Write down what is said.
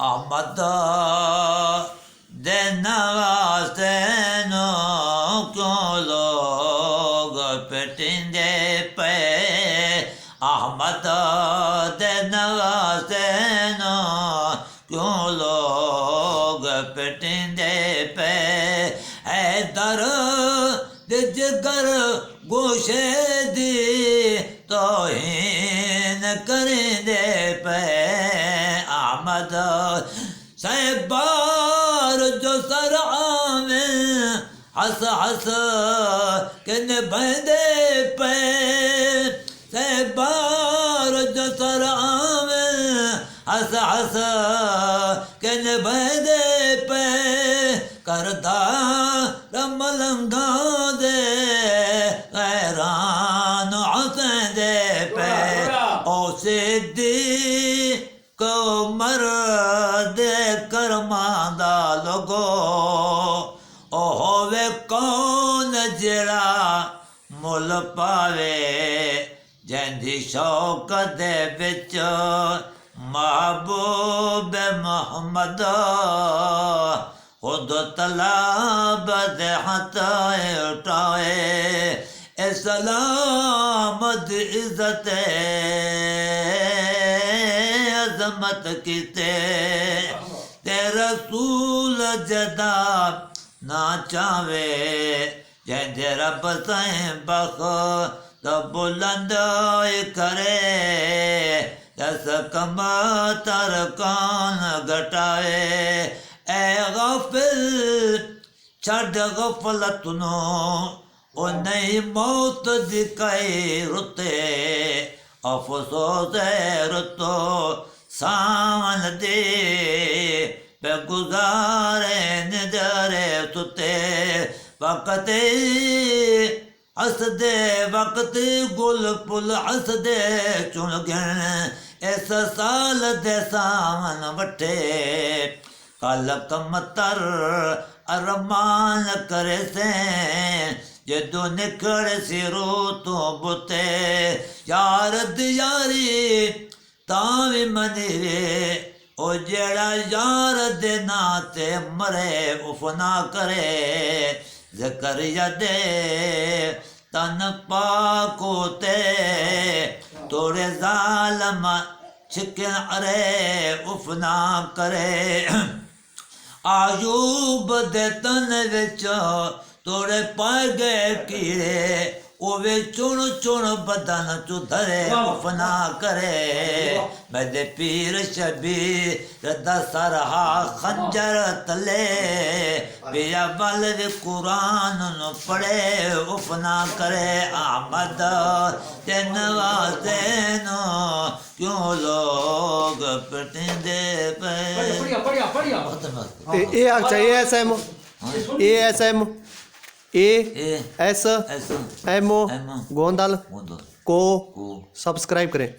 अहमद दे नवासे नो क्यों लोग पिटेंदे पे अहमद दे नवासे नो क्यों लोग पिटेंदे पे हैदर दे जिगर गोशे दी तौहीन करेंदे पे अहमद सहबार जो सर आवे हस हस किन बंदे पे सहबार जो सर आवे हस हस किन बंदे पे करदा रमलंगा दे गैरान हसन दे पे ओ सिद्दी को मर्द करमांदा लोगो ओ होवे कौन जड़ा मुल पावे जंदी शौक दे विच महबूब मोहम्मद खुद तलाब दे हथ उठाए सलामत इज्जत अजमत किते ते रसूल जदा ना चावे जंहिंजे रब साईं बख तो बुलंद करे दस कम तर कान घटाए ए गफिल छड़ गफलत नो ओ नहीं मौत दी कई रुते अफसोस रुतो सावन दे पे गुजारे निदरे सुते वक़्त हसदे वक़्त गुल पुल हसदे चुन गण इस साल दे सावन वठे कल कमतर अरमान करे से जदों निकल सिरो तो बुते यार दियारी तावी मनीरे ओ जेड़ा यार दे नाते मरे उफ ना करे ज़करिया दे तन पाको ते तोड़े जालम छिकन अरे उफ ना करे आयूब दे तन विच तोड़े पाए गए कीड़े ओवे चुन चुन बदन चु धरे उफ ना करे मेरे पीर शबीर दा सरहा खंजर तले बिया बल कुरान न पढ़े उफ ना करे आमद तेन वास्ते नो क्यों लोग पिटेंदे पे ASM ASM गोंदल को सब्सक्राइब करें।